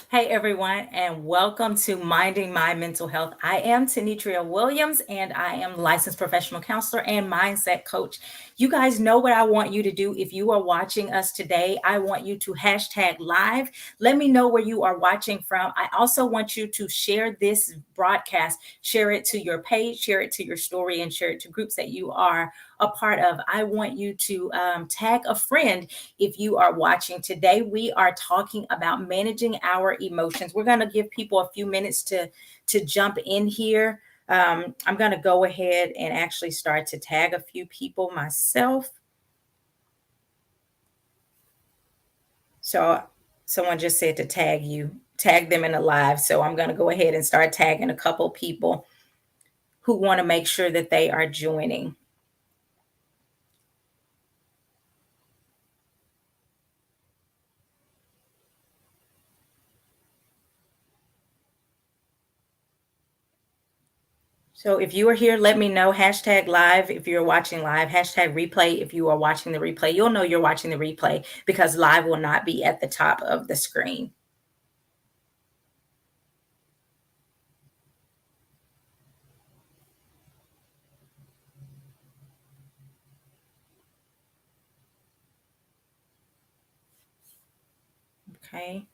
Hey everyone, and welcome to Minding My Mental Health. I am Tenitria Williams, and I am licensed professional counselor and mindset coach. You guys know what I want you to do. If you are watching us today, I want you to hashtag live. Let me know where you are watching from. I also want you to share this broadcast, share it to your page, share it to your story, and share it to groups that you are a part of. I want you to tag a friend if you are watching. Today, we are talking about managing our emotions. We're going to give people a few minutes to jump in here. I'm going to go ahead and actually start to tag a few people myself. So someone just said to tag them in a live. So I'm going to go ahead and start tagging a couple people who want to make sure that they are joining. So if you are here, let me know. Hashtag live if you're watching live. Hashtag replay if you are watching the replay. You'll know you're watching the replay because live will not be at the top of the screen. Okay.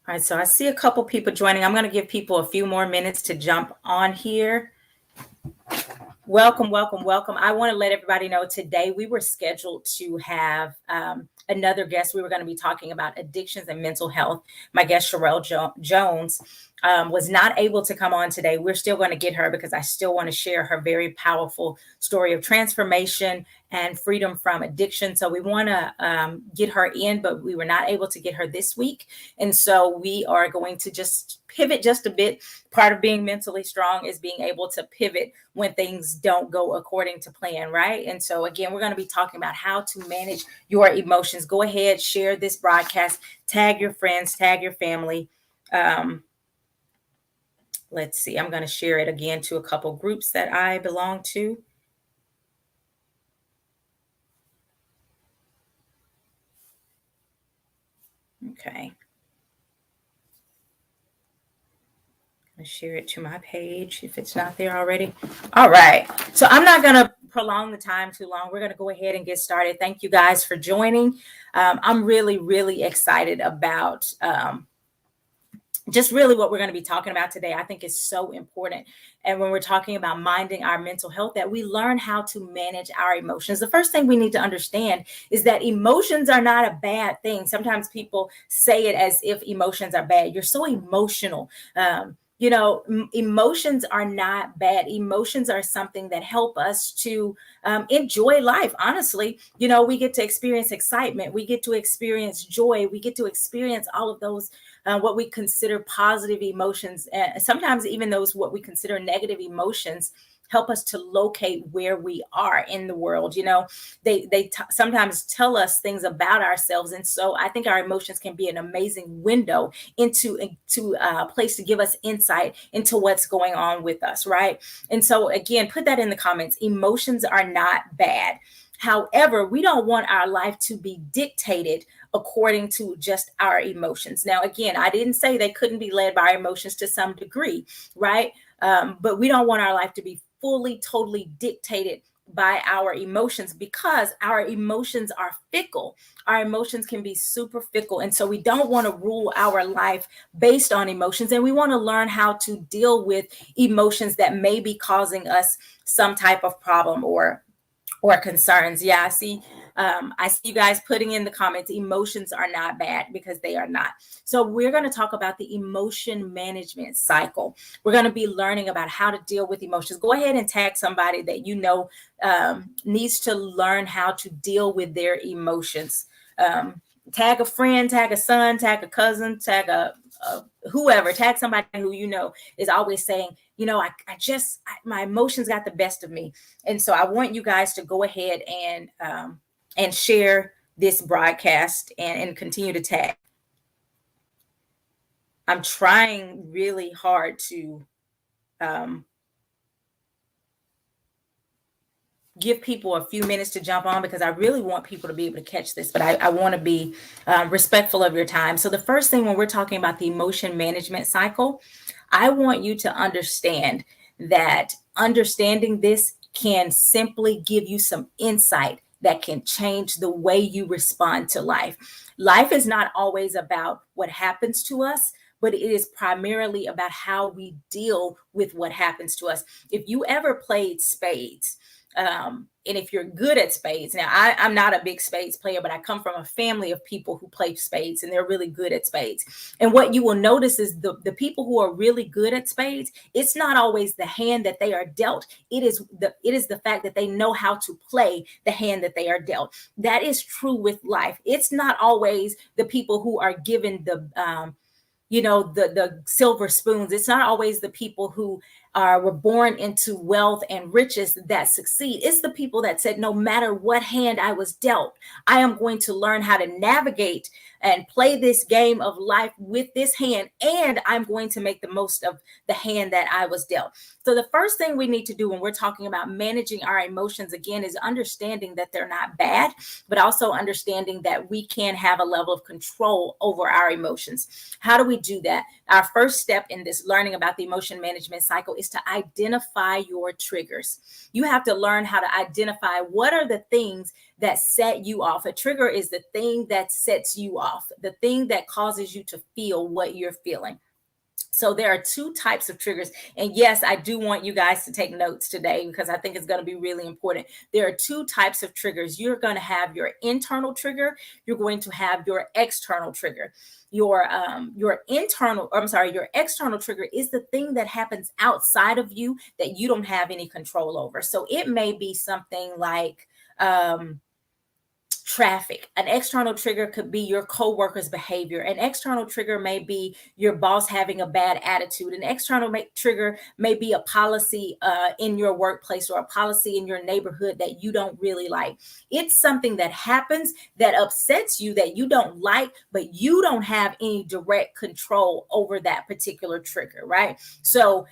All right. So I see a couple people joining. I'm going to give people a few more minutes to jump on here. Welcome, welcome, welcome. I want to let everybody know today we were scheduled to have another guest. We were going to be talking about addictions and mental health. My guest, Sherelle Jones, was not able to come on today. We're still going to get her because I still want to share her very powerful story of transformation and freedom from addiction. So we want to get her in, but we were not able to get her this week. And so we are going to just pivot just a bit. Part of being mentally strong is being able to pivot when things don't go according to plan, right? And so, again, we're going to be talking about how to manage your emotions. Go ahead, share this broadcast, tag your friends, tag your family. Let's see, I'm going to share it again to a couple groups that I belong to. Okay. Share it to my page if it's not there already. All right. So I'm not going to prolong the time too long. We're going to go ahead and get started. Thank you guys for joining. I'm really, really excited about just really what we're going to be talking about today. I think is so important. And when we're talking about minding our mental health, that we learn how to manage our emotions. The first thing we need to understand is that emotions are not a bad thing. Sometimes people say it as if emotions are bad. You're so emotional. Emotions are not bad. Emotions are something that help us to enjoy life. Honestly, we get to experience excitement. We get to experience joy. We get to experience all of those what we consider positive emotions, and sometimes even those what we consider negative emotions help us to locate where we are in the world. They sometimes tell us things about ourselves, and so I think our emotions can be an amazing window into a place to give us insight into what's going on with us, right? And so again, put that in the comments. Emotions are not bad. However, we don't want our life to be dictated according to just our emotions. Now, again, I didn't say they couldn't be led by our emotions to some degree, right? But we don't want our life to be fully, totally dictated by our emotions because our emotions are fickle. Our emotions can be super fickle. And so we don't want to rule our life based on emotions. And we want to learn how to deal with emotions that may be causing us some type of problem or concerns. Yeah, I see you guys putting in the comments, emotions are not bad, because they are not. So we're going to talk about the emotion management cycle. We're going to be learning about how to deal with emotions. Go ahead and tag somebody that you know needs to learn how to deal with their emotions. Tag a friend, tag a son, tag a cousin, tag a whoever, tag somebody who you know is always saying, my emotions got the best of me. And so I want you guys to go ahead and share this broadcast and continue to tag. I'm trying really hard to um, give people a few minutes to jump on because I really want people to be able to catch this, but I want to be respectful of your time. So the first thing when we're talking about the emotion management cycle, I want you to understand that understanding this can simply give you some insight that can change the way you respond to life. Life is not always about what happens to us, but it is primarily about how we deal with what happens to us. If you ever played spades, and if you're good at spades, now I'm not a big spades player, but I come from a family of people who play spades and they're really good at spades. And what you will notice is the people who are really good at spades, it's not always the hand that they are dealt. It is the fact that they know how to play the hand that they are dealt. That is true with life. It's not always the people who are given the silver spoons. It's not always the people who were born into wealth and riches that succeed. It's the people that said, no matter what hand I was dealt, I am going to learn how to navigate and play this game of life with this hand, and I'm going to make the most of the hand that I was dealt. So the first thing we need to do when we're talking about managing our emotions, again, is understanding that they're not bad, but also understanding that we can have a level of control over our emotions. How do we do that? Our first step in this learning about the emotion management cycle is to identify your triggers. You have to learn how to identify what are the things that set you off. A trigger is the thing that sets you off, the thing that causes you to feel what you're feeling. So there are two types of triggers. And yes, I do want you guys to take notes today because I think it's going to be really important. There are two types of triggers. You're going to have your internal trigger. You're going to have your external trigger. Your external trigger is the thing that happens outside of you that you don't have any control over. So it may be something like traffic. An external trigger could be your coworker's behavior. An external trigger may be your boss having a bad attitude. An external trigger may be a policy in your workplace or a policy in your neighborhood that you don't really like. It's something that happens that upsets you that you don't like, but you don't have any direct control over that particular trigger, right? So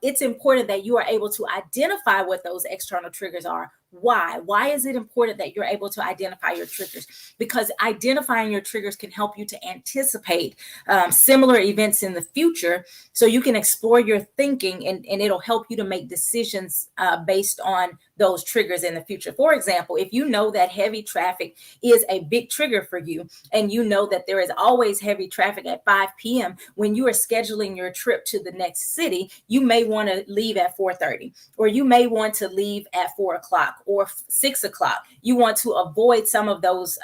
it's important that you are able to identify what those external triggers are. Why? Why is it important that you're able to identify your triggers? Because identifying your triggers can help you to anticipate similar events in the future so you can explore your thinking and it'll help you to make decisions based on those triggers in the future. For example, if you know that heavy traffic is a big trigger for you and you know that there is always heavy traffic at 5 p.m. when you are scheduling your trip to the next city, you may want to leave at 4:30 or you may want to leave at 4 o'clock or 6 o'clock. You want to avoid some of those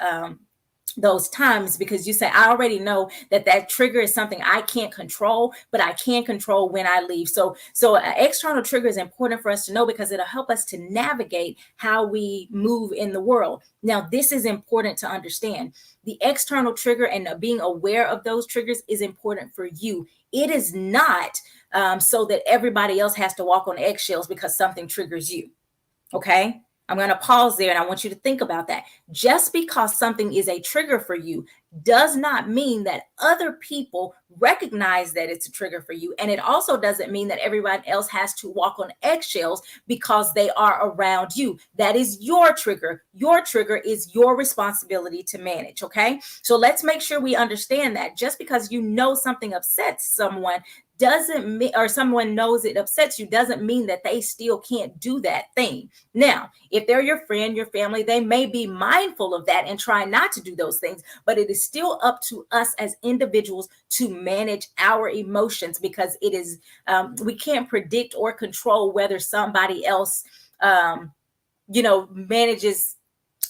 times because you say, I already know that trigger is something I can't control, but I can control when I leave. So an external trigger is important for us to know because it'll help us to navigate how we move in the world. Now, this is important to understand. The external trigger and being aware of those triggers is important for you. It is not so that everybody else has to walk on eggshells because something triggers you. Okay? I'm going to pause there and I want you to think about that. Just because something is a trigger for you does not mean that other people recognize that it's a trigger for you. And it also doesn't mean that everyone else has to walk on eggshells because they are around you. That is your trigger. Your trigger is your responsibility to manage. Okay. So let's make sure we understand that just because you know something upsets someone doesn't mean, or someone knows it upsets you, doesn't mean that they still can't do that thing. Now, if they're your friend, your family, they may be mindful of that and try not to do those things, but it is still up to us as individuals to manage our emotions because it is, we can't predict or control whether somebody else, manages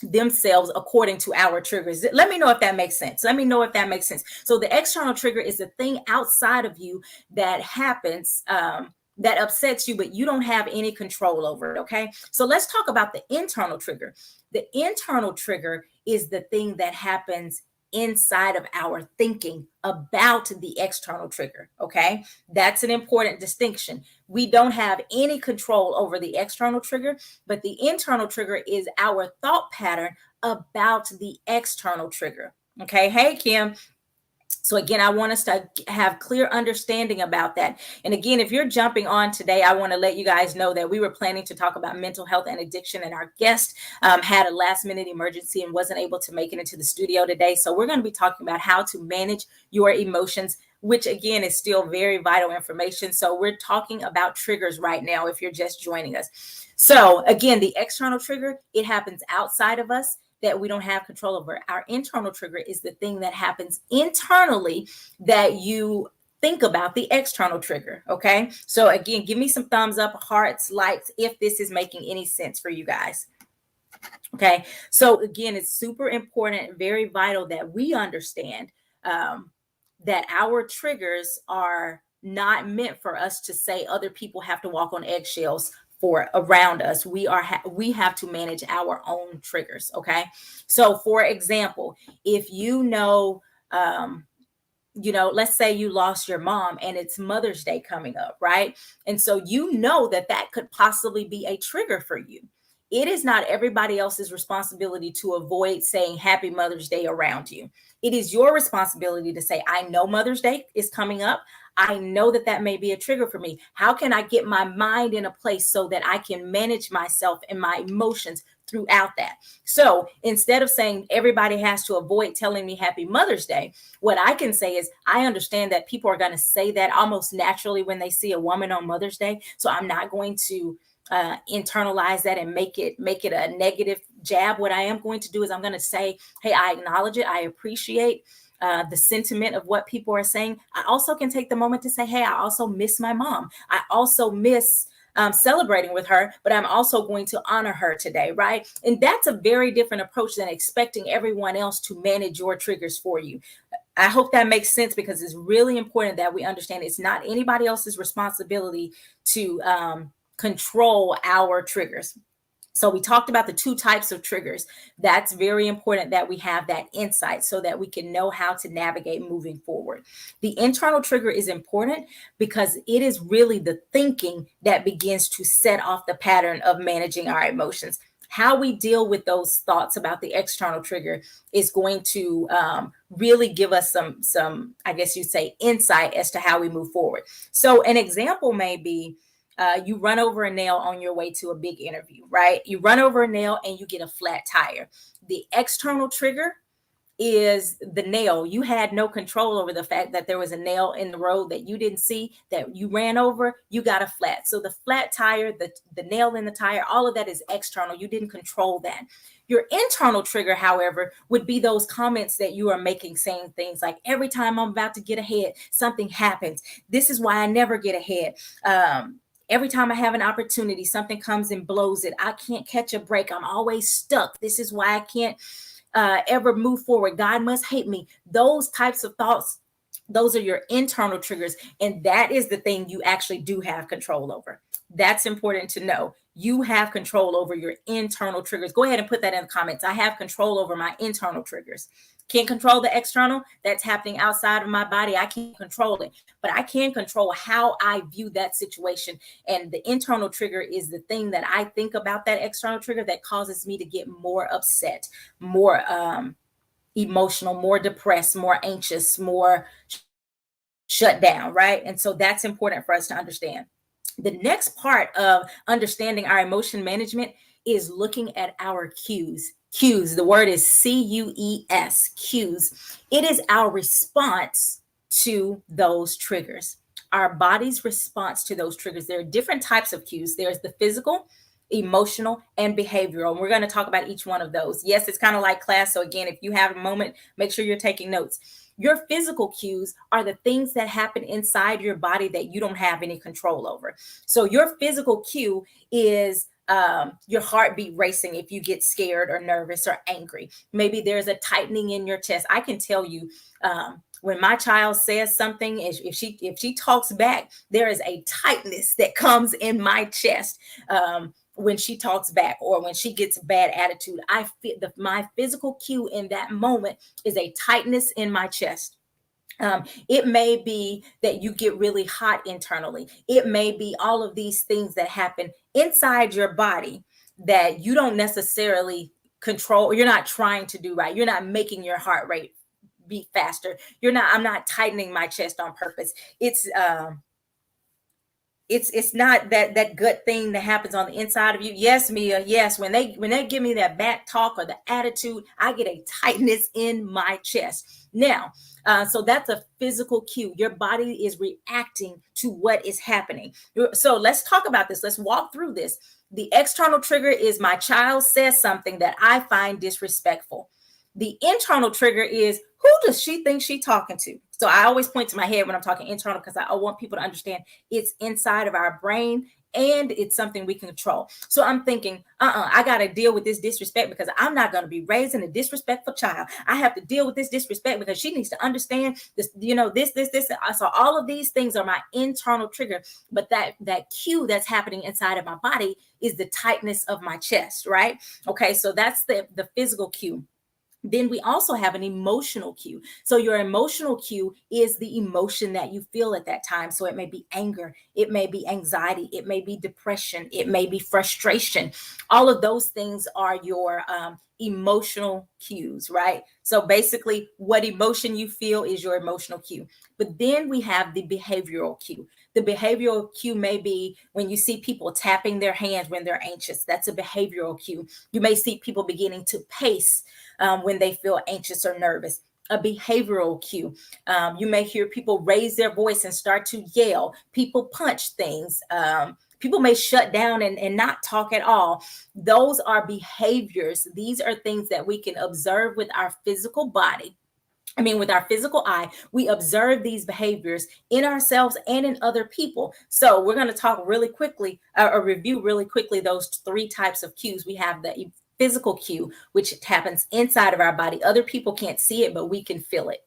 themselves according to our triggers. Let me know if that makes sense. So the external trigger is the thing outside of you that happens, that upsets you, but you don't have any control over it. Okay. So let's talk about the internal trigger. The internal trigger is the thing that happens inside of our thinking about the external trigger. Okay. That's an important distinction. We don't have any control over the external trigger, but the internal trigger is our thought pattern about the external trigger. Okay. Hey, Kim. So again, I want us to have clear understanding about that. And again, if you're jumping on today, I want to let you guys know that we were planning to talk about mental health and addiction, and our guest had a last minute emergency and wasn't able to make it into the studio today. So we're going to be talking about how to manage your emotions, which again is still very vital information. So we're talking about triggers right now if you're just joining us. So again, the external trigger, it happens outside of us that we don't have control over. Our internal trigger is the thing that happens internally that you think about, the external trigger. Okay. So again, give me some thumbs up, hearts, likes, if this is making any sense for you guys. Okay. So again, it's super important, very vital that we understand that our triggers are not meant for us to say other people have to walk on eggshells for around us. We have to manage our own triggers. Okay. So for example, if let's say you lost your mom and it's Mother's Day coming up, right? And so that could possibly be a trigger for you. It is not everybody else's responsibility to avoid saying Happy Mother's Day around you. It is your responsibility to say, I know Mother's Day is coming up. I know that may be a trigger for me. How can I get my mind in a place so that I can manage myself and my emotions throughout that? So instead of saying everybody has to avoid telling me Happy Mother's Day, what I can say is I understand that people are going to say that almost naturally when they see a woman on Mother's Day. So I'm not going to internalize that and make it a negative jab. What I am going to do is I'm going to say, hey, I acknowledge it. I appreciate the sentiment of what people are saying. I also can take the moment to say, hey, I also miss my mom. I also miss celebrating with her, but I'm also going to honor her today, right? And that's a very different approach than expecting everyone else to manage your triggers for you. I hope that makes sense, because it's really important that we understand it's not anybody else's responsibility to control our triggers. So we talked about the two types of triggers. That's very important that we have that insight so that we can know how to navigate moving forward. The internal trigger is important because it is really the thinking that begins to set off the pattern of managing our emotions. How we deal with those thoughts about the external trigger is going to really give us some, I guess you'd say, insight as to how we move forward. So an example may be, you run over a nail on your way to a big interview, right? You run over a nail and you get a flat tire. The external trigger is the nail. You had no control over the fact that there was a nail in the road that you didn't see, that you ran over, you got a flat. So the flat tire, the nail in the tire, all of that is external. You didn't control that. Your internal trigger, however, would be those comments that you are making, saying things like, every time I'm about to get ahead, something happens. This is why I never get ahead. Every time I have an opportunity, something comes and blows it. I can't catch a break. I'm always stuck. This is why I can't ever move forward. God must hate me. Those types of thoughts, those are your internal triggers. And that is the thing you actually do have control over. That's important to know. You have control over your internal triggers. Go ahead and put that in the comments. I have control over my internal triggers. Can't control the external. That's happening outside of my body. I can't control it, but I can control how I view that situation. And the internal trigger is the thing that I think about that external trigger that causes me to get more upset, more emotional, more depressed, more anxious, more shut down, right? And so that's important for us to understand. The next part of understanding our emotion management is looking at our cues. Cues, the word is CUES, cues. It is our response to those triggers, our body's response to those triggers. There are different types of cues. There's the physical, emotional, and behavioral. And we're going to talk about each one of those. Yes, it's kind of like class. So again, if you have a moment, make sure you're taking notes. Your physical cues are the things that happen inside your body that you don't have any control over. So your physical cue is your heartbeat racing if you get scared or nervous or angry. Maybe there's a tightening in your chest. I can tell you when my child says something, if she talks back, there is a tightness that comes in my chest. When she talks back or when she gets a bad attitude, I feel my physical cue in that moment is a tightness in my chest. It may be that you get really hot internally. It may be all of these things that happen inside your body that you don't necessarily control, or you're not trying to do right. You're not making your heart rate beat faster. I'm not tightening my chest on purpose. It's not that gut thing that happens on the inside of you. Yes, Mia. Yes, when they give me that back talk or the attitude, I get a tightness in my chest. Now, so that's a physical cue. Your body is reacting to what is happening. So let's talk about this. Let's walk through this. The external trigger is my child says something that I find disrespectful. The internal trigger is, who does she think she's talking to? So I always point to my head when I'm talking internal, because I want people to understand it's inside of our brain and it's something we can control. So I'm thinking, I got to deal with this disrespect because I'm not going to be raising a disrespectful child. I have to deal with this disrespect because she needs to understand this, this. So all of these things are my internal trigger. But that cue that's happening inside of my body is the tightness of my chest, right? Okay, so that's the physical cue. Then we also have an emotional cue. So your emotional cue is the emotion that you feel at that time. So it may be anger, it may be anxiety, it may be depression, it may be frustration. All of those things are your emotional cues, right? So basically, what emotion you feel is your emotional cue. But then we have the behavioral cue. The behavioral cue may be when you see people tapping their hands when they're anxious. That's a behavioral cue. You may see people beginning to pace when they feel anxious or nervous. A behavioral cue. You may hear people raise their voice and start to yell. People punch things. People may shut down and not talk at all. Those are behaviors. These are things that we can observe with our physical body. With our physical eye, we observe these behaviors in ourselves and in other people. So we're going to talk really quickly, or review really quickly, those three types of cues. We have the physical cue, which happens inside of our body. Other people can't see it, but we can feel it.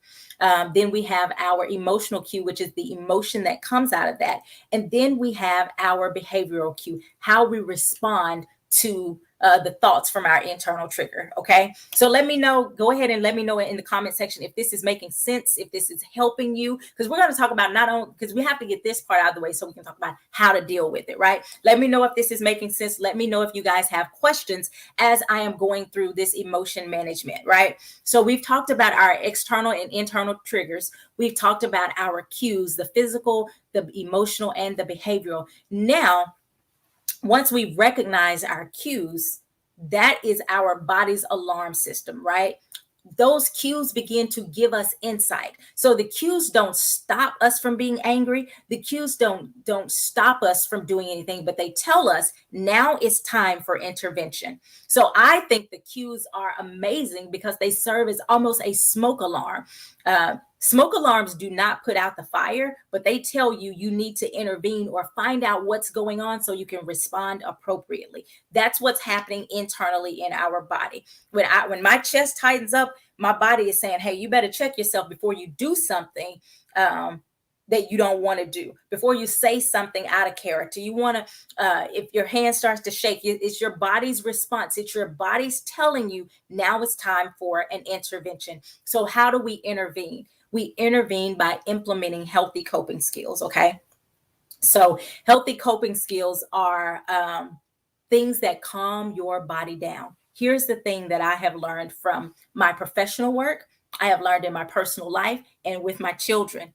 Then we have our emotional cue, which is the emotion that comes out of that. And then we have our behavioral cue, how we respond to the thoughts from our internal trigger. Okay. So let me know, go ahead and let me know in the comment section if this is making sense, if this is helping you, because we're going to talk about not only, because we have to get this part out of the way so we can talk about how to deal with it, right? Let me know if this is making sense. Let me know if you guys have questions as I am going through this emotion management, right? So we've talked about our external and internal triggers. We've talked about our cues, the physical, the emotional, and the behavioral. Now, once we recognize our cues, that is our body's alarm system, right? Those cues begin to give us insight. So the cues don't stop us from being angry. The cues don't stop us from doing anything, but they tell us now it's time for intervention. So I think the cues are amazing because they serve as almost a smoke alarm. Smoke alarms do not put out the fire, but they tell you you need to intervene or find out what's going on so you can respond appropriately. That's what's happening internally in our body. When my chest tightens up, my body is saying, hey, you better check yourself before you do something that you don't want to do, before you say something out of character. You want to, if your hand starts to shake, it's your body's response. It's your body's telling you now it's time for an intervention. So how do we intervene? We intervene by implementing healthy coping skills, okay? So healthy coping skills are things that calm your body down. Here's the thing that I have learned from my professional work, I have learned in my personal life and with my children.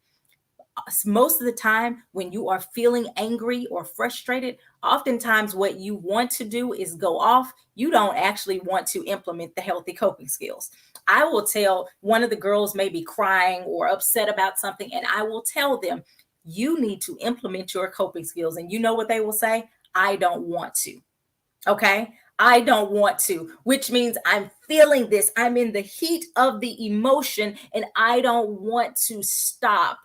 Most of the time when you are feeling angry or frustrated, oftentimes what you want to do is go off. You don't actually want to implement the healthy coping skills. I will tell one of the girls may be crying or upset about something, and I will tell them, you need to implement your coping skills. And you know what they will say? I don't want to. Okay. I don't want to, which means I'm feeling this. I'm in the heat of the emotion and I don't want to stop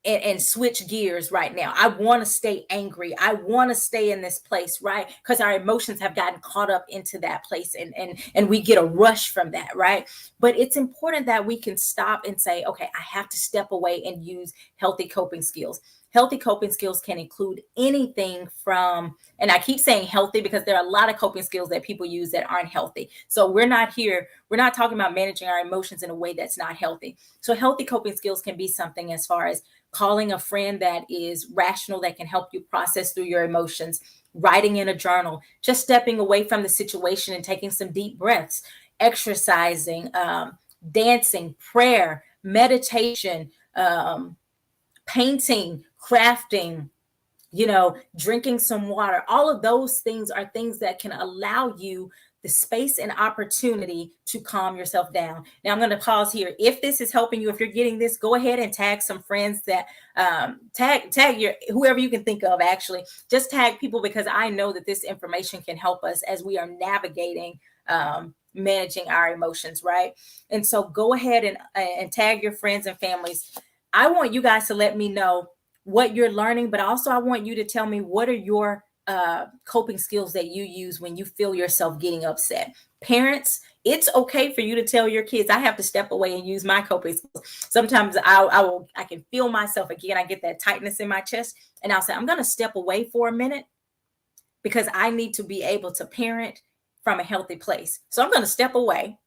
and switch gears right now. I want to stay angry. I want to stay in this place, right? Because our emotions have gotten caught up into that place and we get a rush from that, right? But it's important that we can stop and say, okay, I have to step away and use healthy coping skills. Healthy coping skills can include anything from, and I keep saying healthy because there are a lot of coping skills that people use that aren't healthy. So we're not talking about managing our emotions in a way that's not healthy. So healthy coping skills can be something as far as calling a friend that is rational, that can help you process through your emotions, writing in a journal, just stepping away from the situation and taking some deep breaths, exercising, dancing, prayer, meditation, painting, crafting, drinking some water. All of those things are things that can allow you the space and opportunity to calm yourself down. Now I'm going to pause here. If this is helping you, if you're getting this, go ahead and tag some friends that tag your whoever you can think of. Actually, just tag people, because I know that this information can help us as we are navigating managing our emotions, right? And so go ahead and tag your friends and families. I want you guys to let me know what you're learning, but also I want you to tell me, what are your coping skills that you use when you feel yourself getting upset? Parents, it's okay for you to tell your kids. I have to step away and use my coping skills. Sometimes I can feel myself again. I get that tightness in my chest, and I'll say, I'm going to step away for a minute because I need to be able to parent from a healthy place. So I'm going to step away.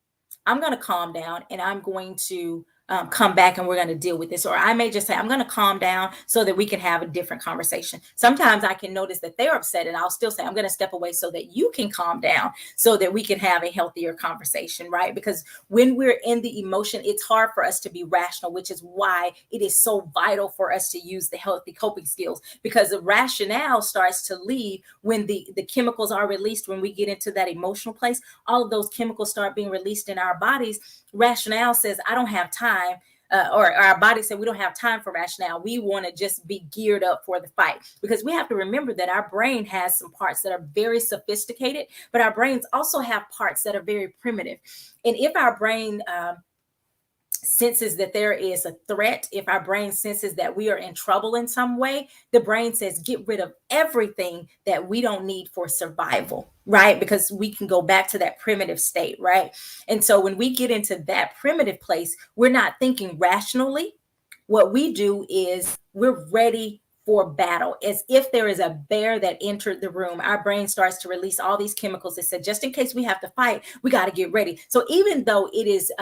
I'm going to calm down, and I'm going to come back, and we're going to deal with this. Or I may just say, I'm going to calm down so that we can have a different conversation. Sometimes I can notice that they're upset, and I'll still say, I'm going to step away so that you can calm down so that we can have a healthier conversation, right? Because when we're in the emotion, it's hard for us to be rational, which is why it is so vital for us to use the healthy coping skills, because the rationale starts to leave when the chemicals are released. When we get into that emotional place, all of those chemicals start being released in our bodies. Rationale says, I don't have time. Or our body said, we don't have time for rationale. We want to just be geared up for the fight, because we have to remember that our brain has some parts that are very sophisticated, but our brains also have parts that are very primitive. And if our brain senses that there is a threat, if our brain senses that we are in trouble in some way, the brain says, get rid of everything that we don't need for survival, right? Because we can go back to that primitive state, right? And so when we get into that primitive place, we're not thinking rationally. What we do is we're ready for battle. As if there is a bear that entered the room, our brain starts to release all these chemicals that said, just in case we have to fight, we got to get ready. So even though it is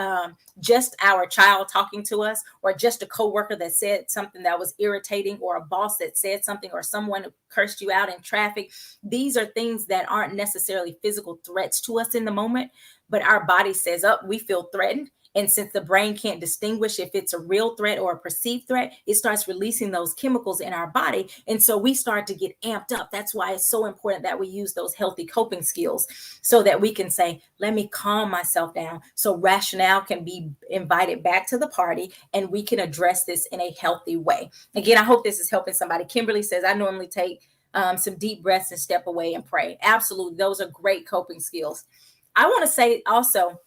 just our child talking to us, or just a coworker that said something that was irritating, or a boss that said something, or someone who cursed you out in traffic, these are things that aren't necessarily physical threats to us in the moment, but our body says, oh, we feel threatened. And since the brain can't distinguish if it's a real threat or a perceived threat, it starts releasing those chemicals in our body. And so we start to get amped up. That's why it's so important that we use those healthy coping skills, so that we can say, let me calm myself down. So rationale can be invited back to the party, and we can address this in a healthy way. Again, I hope this is helping somebody. Kimberly says, I normally take some deep breaths and step away and pray. Absolutely. Those are great coping skills. I want to say also,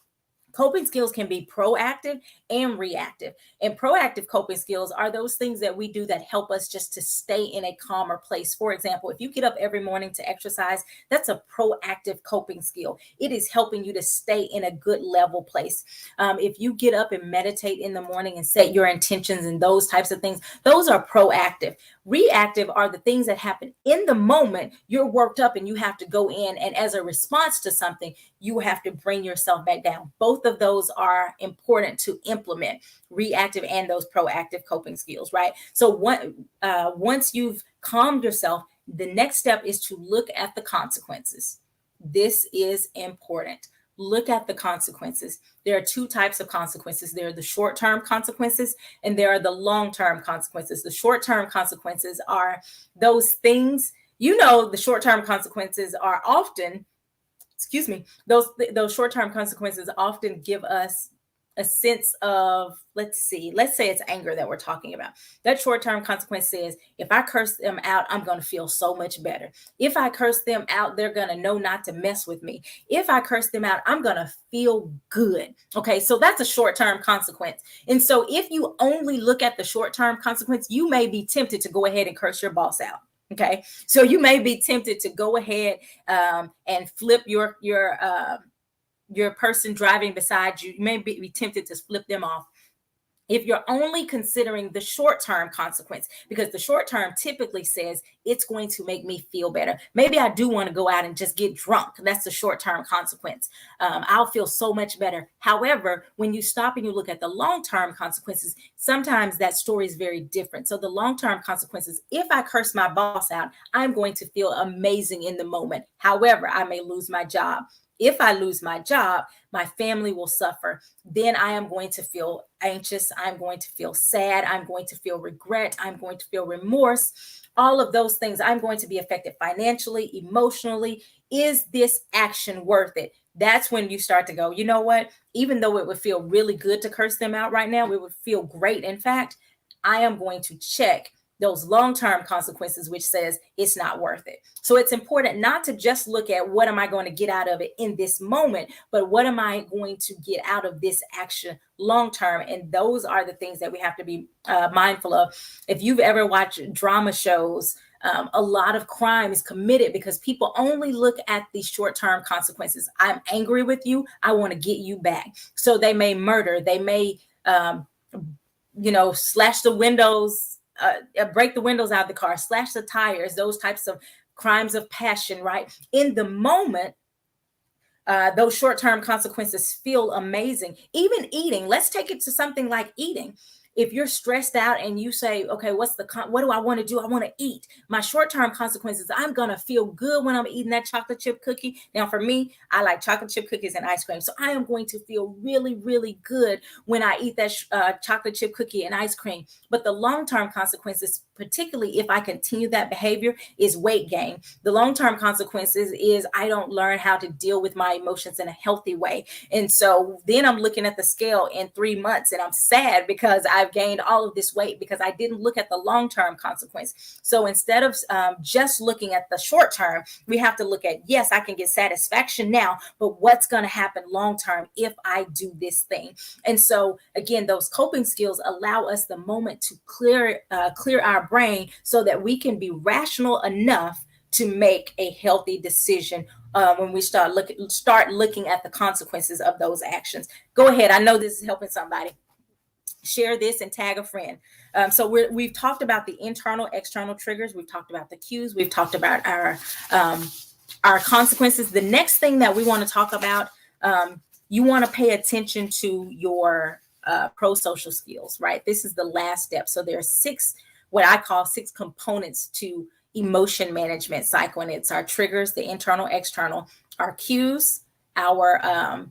coping skills can be proactive and reactive. And proactive coping skills are those things that we do that help us just to stay in a calmer place. For example, if you get up every morning to exercise, that's a proactive coping skill. It is helping you to stay in a good level place. If you get up and meditate in the morning and set your intentions and those types of things, those are proactive. Reactive are the things that happen in the moment. You're worked up and you have to go in, and as a response to something, you have to bring yourself back down. Both of those are important to implement, reactive and those proactive coping skills, right? So once you've calmed yourself, the next step is to look at the consequences. This is important. Look at the consequences. There are two types of consequences. There are the short-term consequences, and there are the long-term consequences. The short-term consequences are those things, the short-term consequences are often, those short-term consequences often give us a sense of, let's say it's anger that we're talking about. That short-term consequence says, if I curse them out, I'm going to feel so much better. If I curse them out, they're going to know not to mess with me. If I curse them out, I'm going to feel good. Okay, so that's a short-term consequence. And so if you only look at the short-term consequence, you may be tempted to go ahead and curse your boss out. Okay, so you may be tempted to go ahead and flip your person driving beside you. You may be tempted to flip them off. If you're only considering the short-term consequence, because the short-term typically says it's going to make me feel better. Maybe I do want to go out and just get drunk. That's the short-term consequence. I'll feel so much better. However, when you stop and you look at the long-term consequences, sometimes that story is very different. So the long-term consequences, if I curse my boss out, I'm going to feel amazing in the moment. However, I may lose my job. If I lose my job, my family will suffer. Then I am going to feel anxious. I'm going to feel sad. I'm going to feel regret. I'm going to feel remorse. All of those things. I'm going to be affected financially, emotionally. Is this action worth it? That's when you start to go, you know what? Even though it would feel really good to curse them out right now, it would feel great. In fact, I am going to check those long-term consequences, which says it's not worth it. So it's important not to just look at what am I going to get out of it in this moment, but what am I going to get out of this action long-term? And those are the things that we have to be mindful of. If you've ever watched drama shows, a lot of crime is committed because people only look at the short-term consequences. I'm angry with you. I want to get you back. So they may murder. They may, slash the windows, break the windows out of the car, slash the tires, those types of crimes of passion, right? In the moment, those short-term consequences feel amazing. Even eating, let's take it to something like eating. If you're stressed out and you say, okay, what do I want to do? I want to eat. My short-term consequences, I'm going to feel good when I'm eating that chocolate chip cookie. Now, for me, I like chocolate chip cookies and ice cream. So I am going to feel really, really good when I eat that chocolate chip cookie and ice cream. But the long-term consequences, particularly if I continue that behavior, is weight gain. The long-term consequences is I don't learn how to deal with my emotions in a healthy way. And so then I'm looking at the scale in 3 months and I'm sad because I've gained all of this weight because I didn't look at the long-term consequence. So instead of just looking at the short term, we have to look at, yes, I can get satisfaction now, but what's going to happen long-term if I do this thing? And so again, those coping skills allow us the moment to clear our brain so that we can be rational enough to make a healthy decision when we start looking at the consequences of those actions. Go ahead. I know this is helping somebody. Share this and tag a friend. So we've talked about the internal, external triggers. We've talked about the cues. We've talked about our consequences. The next thing that we want to talk about, you want to pay attention to your pro-social skills, right? This is the last step. So there are what I call 6 components to emotion management cycle. And it's our triggers, the internal, external, our cues, our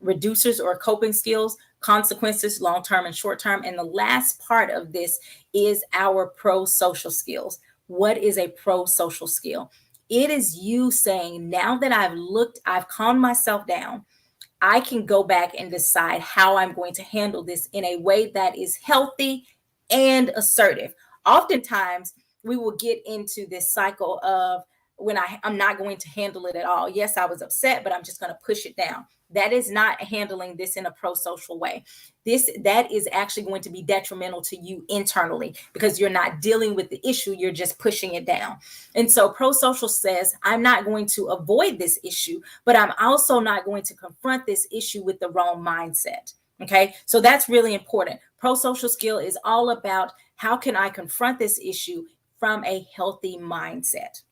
reducers or coping skills, consequences, long-term and short-term. And the last part of this is our pro-social skills. What is a pro-social skill? It is you saying, now that I've calmed myself down, I can go back and decide how I'm going to handle this in a way that is healthy and assertive. Oftentimes, we will get into this cycle of when I'm not going to handle it at all. Yes, I was upset, but I'm just going to push it down. That is not handling this in a pro-social way. That is actually going to be detrimental to you internally because you're not dealing with the issue, you're just pushing it down. And so pro-social says, I'm not going to avoid this issue, but I'm also not going to confront this issue with the wrong mindset. Okay, so that's really important. Pro-social skill is all about how can I confront this issue from a healthy mindset.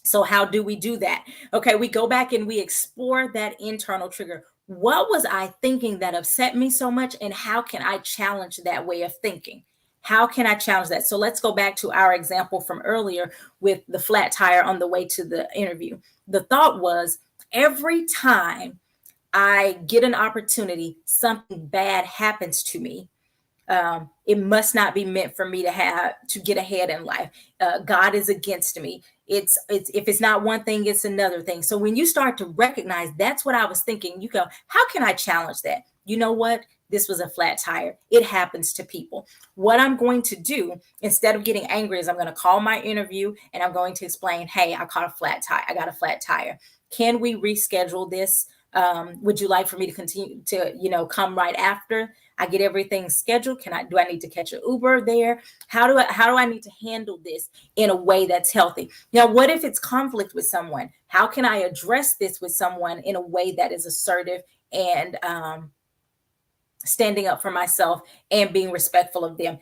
So how do we do that? Okay, we go back and we explore that internal trigger. What was I thinking that upset me so much? And how can I challenge that way of thinking? How can I challenge that? So let's go back to our example from earlier with the flat tire on the way to the interview. The thought was, every time I get an opportunity, something bad happens to me. It must not be meant for me to get ahead in life. God is against me. It's if it's not one thing, it's another thing. So when you start to recognize that's what I was thinking, you go, how can I challenge that? You know what? This was a flat tire. It happens to people. What I'm going to do instead of getting angry is I'm going to call my interview and I'm going to explain, hey, I got a flat tire. Can we reschedule this? Would you like for me to continue to, come right after I get everything scheduled? Do I need to catch an Uber there? How do I need to handle this in a way that's healthy? Now, what if it's conflict with someone? How can I address this with someone in a way that is assertive and standing up for myself and being respectful of them?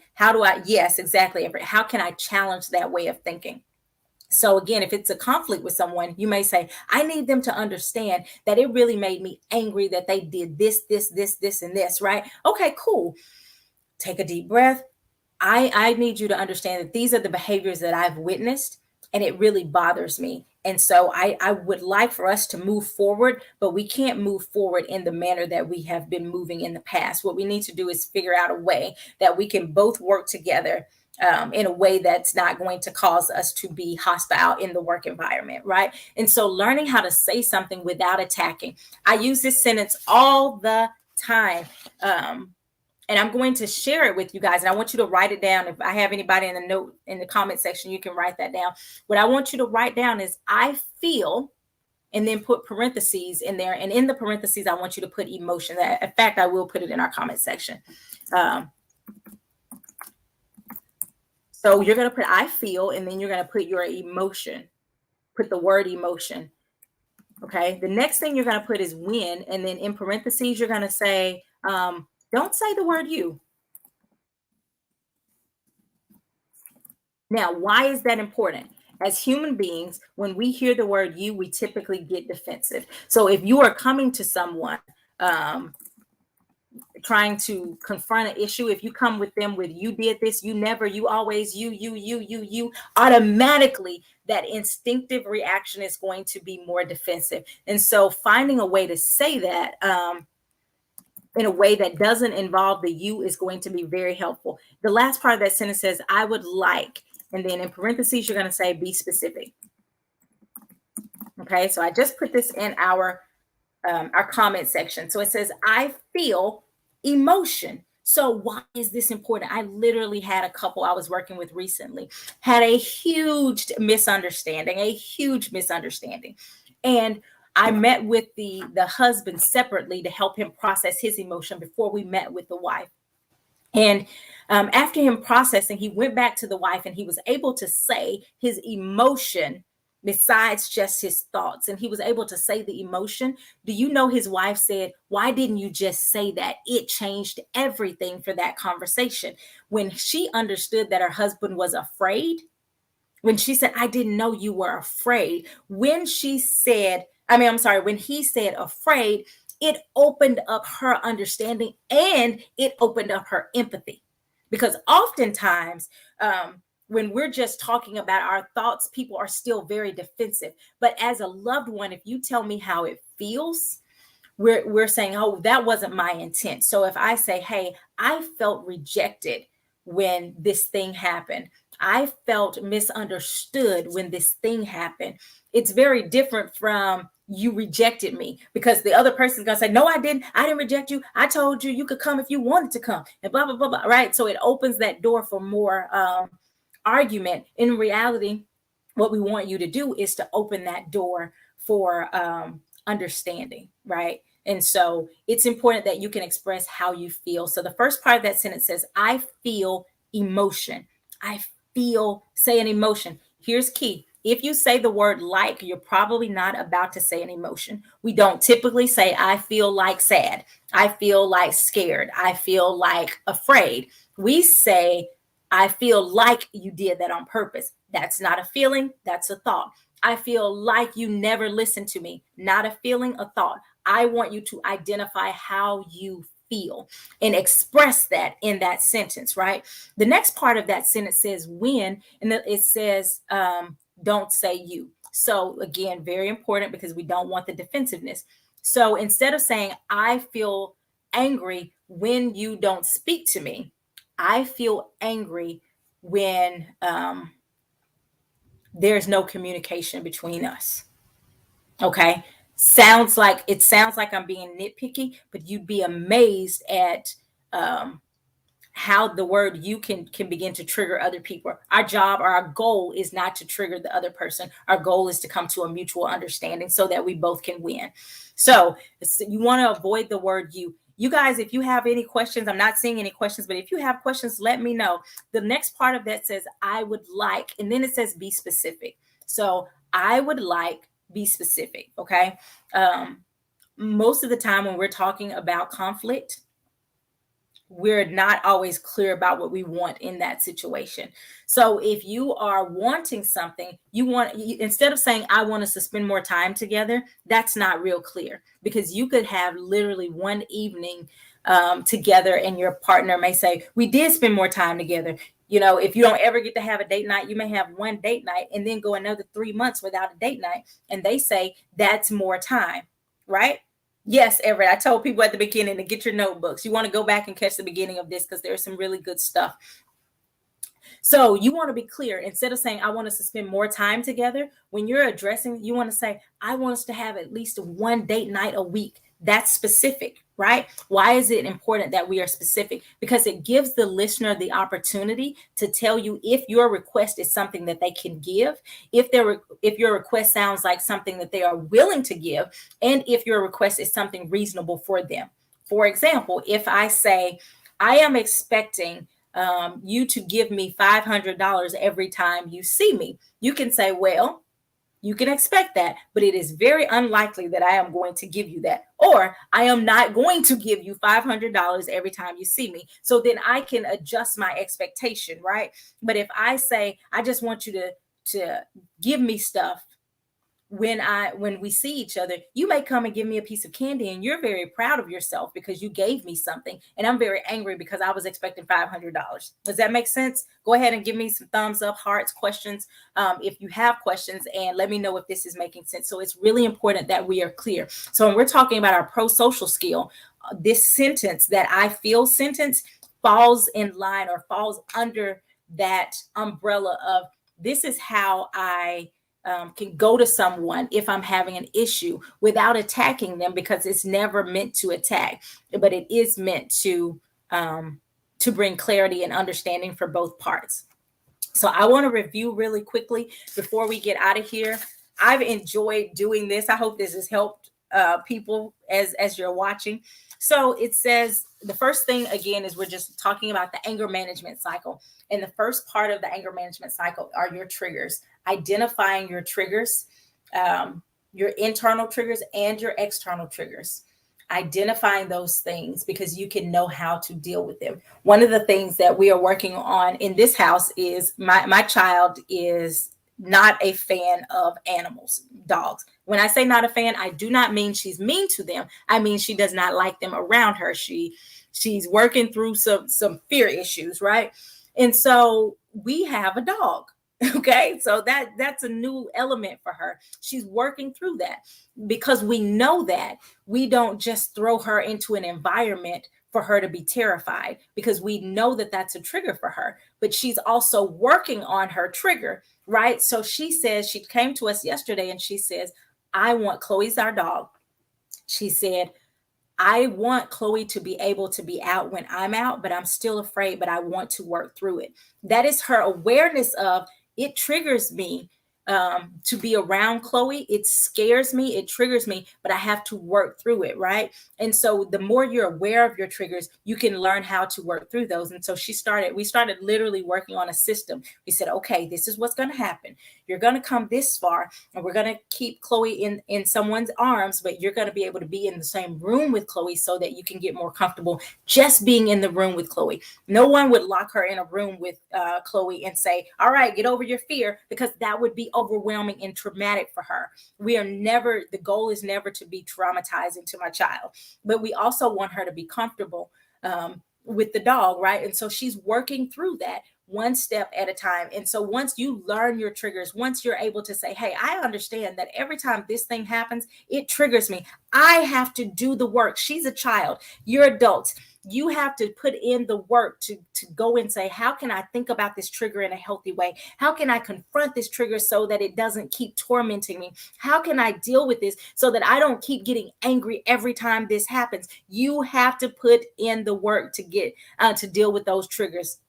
Yes, exactly. How can I challenge that way of thinking? So again, if it's a conflict with someone, you may say, I need them to understand that it really made me angry that they did this, and this, right? Okay, cool. Take a deep breath. I need you to understand that these are the behaviors that I've witnessed. and it really bothers me. And so I would like for us to move forward, but we can't move forward in the manner that we have been moving in the past. What we need to do is figure out a way that we can both work together in a way that's not going to cause us to be hostile in the work environment, right? And so learning how to say something without attacking. I use this sentence all the time. And I'm going to share it with you guys. And I want you to write it down. If I have anybody in the note in the comment section, you can write that down. What I want you to write down is I feel, and then put parentheses in there. And in the parentheses, I want you to put emotion. In fact, I will put it in our comment section. So you're going to put I feel, and then you're going to put your emotion. Put the word emotion. Okay. The next thing you're going to put is when, and then in parentheses, you're going to say, don't say the word you. Now, why is that important? As human beings, when we hear the word you, we typically get defensive. So if you are coming to someone trying to confront an issue, if you come with them with you did this, you never, you always, you, automatically that instinctive reaction is going to be more defensive. And so finding a way to say that in a way that doesn't involve the you is going to be very helpful. The last part of that sentence says, I would like, and then in parentheses, you're going to say, be specific. Okay, so I just put this in our comment section. So it says, I feel emotion. So why is this important? I literally had a couple I was working with recently, had a huge misunderstanding. And I met with the husband separately to help him process his emotion before we met with the wife. And after him processing, he went back to the wife and he was able to say his emotion besides just his thoughts. And he was able to say the emotion. Do you know his wife said, why didn't you just say that? It changed everything for that conversation. When she understood that her husband was afraid, when she said, I didn't know you were afraid. When he said afraid, it opened up her understanding and it opened up her empathy. Because oftentimes, when we're just talking about our thoughts, people are still very defensive. But as a loved one, if you tell me how it feels, we're saying, oh, that wasn't my intent. So if I say, hey, I felt rejected when this thing happened, I felt misunderstood when this thing happened, it's very different from you rejected me, because the other person's gonna say, no, I didn't reject you. I told you you could come if you wanted to come, and blah, blah, blah, blah, right? So it opens that door for more argument. In reality, what we want you to do is to open that door for understanding, right? And so it's important that you can express how you feel. So the first part of that sentence says, I feel emotion. I feel, say an emotion. Here's key. If you say the word like, you're probably not about to say an emotion. We don't typically say, I feel like sad. I feel like scared. I feel like afraid. We say, I feel like you did that on purpose. That's not a feeling. That's a thought. I feel like you never listened to me. Not a feeling, a thought. I want you to identify how you feel and express that in that sentence, right? The next part of that sentence says when, and then it says, don't say you. So again, very important because we don't want the defensiveness. So instead of saying, I feel angry when you don't speak to me, I feel angry when there's no communication between us. Okay. Sounds like I'm being nitpicky, but you'd be amazed at how the word you can begin to trigger other people. Our job or our goal is not to trigger the other person. Our goal is to come to a mutual understanding so that we both can win. So you want to avoid the word you. You guys, if you have any questions, I'm not seeing any questions, but if you have questions, let me know. The next part of that says, I would like, and then it says, be specific. So I would like, be specific. Okay. Most of the time when we're talking about conflict, we're not always clear about what we want in that situation. So if you are wanting something, instead of saying, I want us to spend more time together, that's not real clear, because you could have literally one evening together and your partner may say, we did spend more time together. You know, if you don't ever get to have a date night, you may have one date night and then go another 3 months without a date night. And they say that's more time, right? Yes, Everett. I told people at the beginning to get your notebooks. You want to go back and catch the beginning of this because there's some really good stuff. So you want to be clear. Instead of saying, I want us to spend more time together, when you're addressing, you want to say, I want us to have at least one date night a week. That's specific, right? Why is it important that we are specific? Because it gives the listener the opportunity to tell you if your request is something that they can give, if your request sounds like something that they are willing to give, and if your request is something reasonable for them. For example, if I say, I am expecting you to give me $500 every time you see me, you can say, well, you can expect that, but it is very unlikely that I am going to give you that, or I am not going to give you $500 every time you see me. So then I can adjust my expectation, right? But if I say, I just want you to give me stuff when we see each other, you may come and give me a piece of candy and you're very proud of yourself because you gave me something, and I'm very angry because I was expecting $500. Does that make sense? Go ahead and give me some thumbs up, hearts, questions, if you have questions, and let me know if this is making sense. So it's really important that we are clear. So when we're talking about our pro-social skill, this sentence, that I feel sentence, falls in line or falls under that umbrella of, this is how I can go to someone if I'm having an issue without attacking them, because it's never meant to attack, but it is meant to bring clarity and understanding for both parts. So I want to review really quickly before we get out of here. I've enjoyed doing this. I hope this has helped people as you're watching. So it says, the first thing again is we're just talking about the anger management cycle. And the first part of the anger management cycle are your triggers, identifying your triggers, your internal triggers and your external triggers, identifying those things because you can know how to deal with them. One of the things that we are working on in this house is my child is not a fan of animals, dogs. When I say not a fan, I do not mean she's mean to them. I mean, she does not like them around her. She's working through some fear issues, right? And so we have a dog. Okay, so that's a new element for her. She's working through that because we know that we don't just throw her into an environment for her to be terrified, because we know that that's a trigger for her, but she's also working on her trigger, right? So she says, she came to us yesterday and she says, I want, Chloe's our dog. She said, I want Chloe to be able to be out when I'm out, but I'm still afraid, but I want to work through it. That is her awareness of, it triggers me to be around Chloe. It scares me, it triggers me, but I have to work through it, right? And so the more you're aware of your triggers, you can learn how to work through those. And so we started literally working on a system. We said, okay, this is what's going to happen. You're going to come this far and we're going to keep Chloe in someone's arms, but you're going to be able to be in the same room with Chloe so that you can get more comfortable just being in the room with Chloe. No one would lock her in a room with Chloe and say, all right, get over your fear, because that would be overwhelming and traumatic for her. The goal is never to be traumatizing to my child, but we also want her to be comfortable with the dog, right? And so she's working through that one step at a time. And so once you learn your triggers, once you're able to say, hey, I understand that every time this thing happens, it triggers me. I have to do the work. She's a child. You're adults. You have to put in the work to go and say, how can I think about this trigger in a healthy way? How can I confront this trigger so that it doesn't keep tormenting me? How can I deal with this so that I don't keep getting angry every time this happens? You have to put in the work to get to deal with those triggers.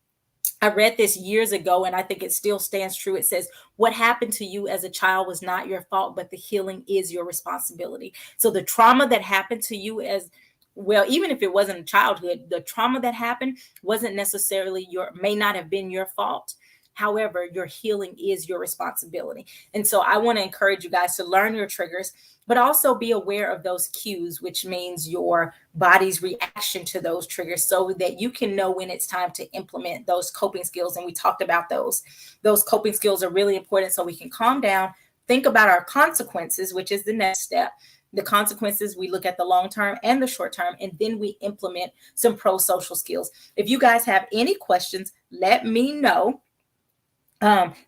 I read this years ago, and I think it still stands true. It says, what happened to you as a child was not your fault, but the healing is your responsibility. So the trauma that happened to you even if it wasn't a childhood, the trauma that happened wasn't necessarily may not have been your fault. However, your healing is your responsibility. And so I want to encourage you guys to learn your triggers, but also be aware of those cues, which means your body's reaction to those triggers, so that you can know when it's time to implement those coping skills. And we talked about those. Those coping skills are really important so we can calm down, think about our consequences, which is the next step, the consequences, we look at the long term and the short term, and then we implement some pro-social skills. If you guys have any questions, let me know.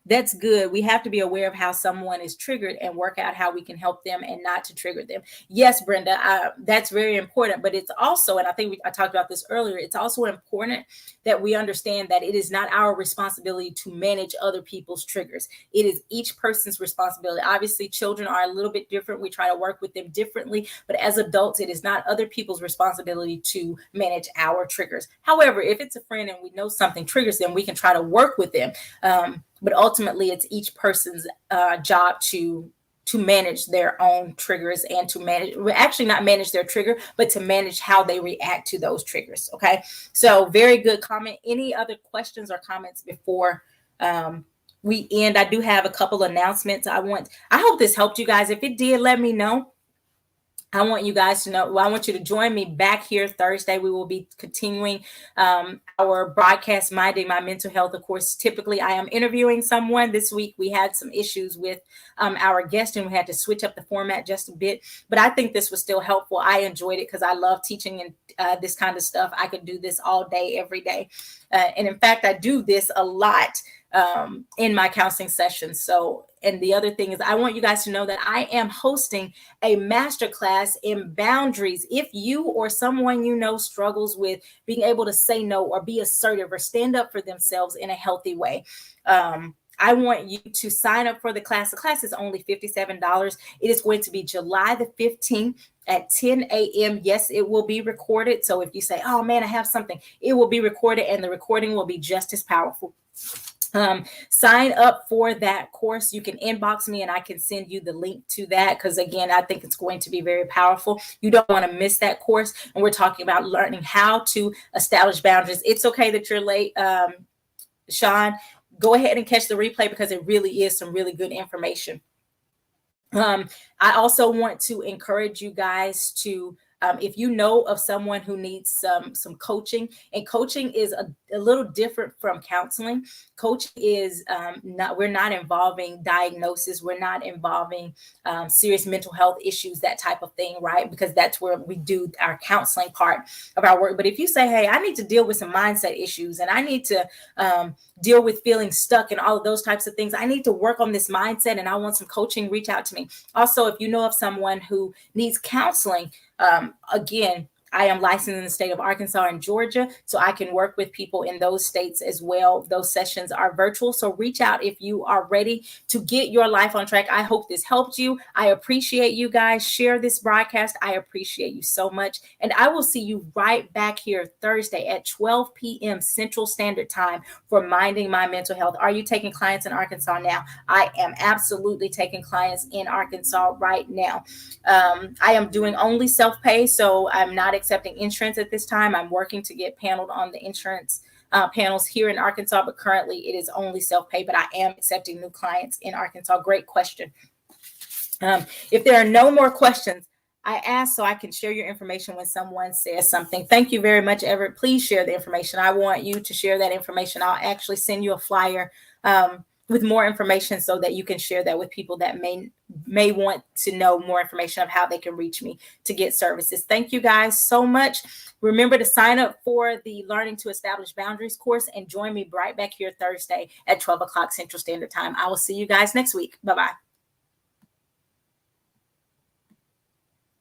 That's good. We have to be aware of how someone is triggered and work out how we can help them and not to trigger them. Yes, Brenda, that's very important. But it's also, and I think I talked about this earlier, it's also important that we understand that it is not our responsibility to manage other people's triggers. It is each person's responsibility. Obviously, children are a little bit different. We try to work with them differently. But as adults, it is not other people's responsibility to manage our triggers. However, if it's a friend and we know something triggers them, we can try to work with them. But ultimately, it's each person's job to manage their own triggers and to manage, actually not manage their trigger, but to manage how they react to those triggers. Okay. So very good comment. Any other questions or comments before we end? I do have a couple announcements. I hope this helped you guys. If it did, let me know. I want you guys to know, I want you to join me back here Thursday. We will be continuing our broadcast, Minding My Mental Health. Of course, typically I am interviewing someone. This week we had some issues with our guest and we had to switch up the format just a bit. But I think this was still helpful. I enjoyed it because I love teaching and this kind of stuff. I could do this all day, every day. And in fact, I do this a lot in my counseling sessions. So, and the other thing is I want you guys to know that I am hosting a masterclass in boundaries. If you or someone you know struggles with being able to say no or be assertive or stand up for themselves in a healthy way, I want you to sign up for the class. The class is only $57. It is going to be July the 15th at 10 a.m. Yes, it will be recorded. So if you say, oh man, I have something, it will be recorded and the recording will be just as powerful. Sign up for that course. You can inbox me and I can send you the link to that because again, I think it's going to be very powerful. You don't want to miss that course. And we're talking about learning how to establish boundaries. It's okay that you're late, Sean. Go ahead and catch the replay because it really is some really good information. I also want to encourage you guys to if you know of someone who needs some coaching, and coaching is a little different from counseling. Coaching is we're not involving diagnosis. We're not involving serious mental health issues, that type of thing, right? Because that's where we do our counseling part of our work. But if you say, hey, I need to deal with some mindset issues and I need to deal with feeling stuck and all of those types of things, I need to work on this mindset and I want some coaching, reach out to me. Also, if you know of someone who needs counseling, again, I am licensed in the state of Arkansas and Georgia, so I can work with people in those states as well. Those sessions are virtual, so reach out if you are ready to get your life on track. I hope this helped you. I appreciate you guys. Share this broadcast. I appreciate you so much, and I will see you right back here Thursday at 12 p.m. Central Standard Time for Minding My Mental Health. Are you taking clients in Arkansas now? I am absolutely taking clients in Arkansas right now. I am doing only self-pay, so I'm not accepting insurance at this time. I'm working to get paneled on the insurance panels here in Arkansas, but currently it is only self-pay, but I am accepting new clients in Arkansas. Great question. If there are no more questions, I ask so I can share your information when someone says something. Thank you very much, Everett. Please share the information. I want you to share that information. I'll actually send you a flyer with more information so that you can share that with people that may want to know more information of how they can reach me to get services. Thank you guys so much. Remember to sign up for the Learning to Establish Boundaries course and join me right back here Thursday at 12 o'clock Central Standard Time. I will see you guys next week. Bye-bye.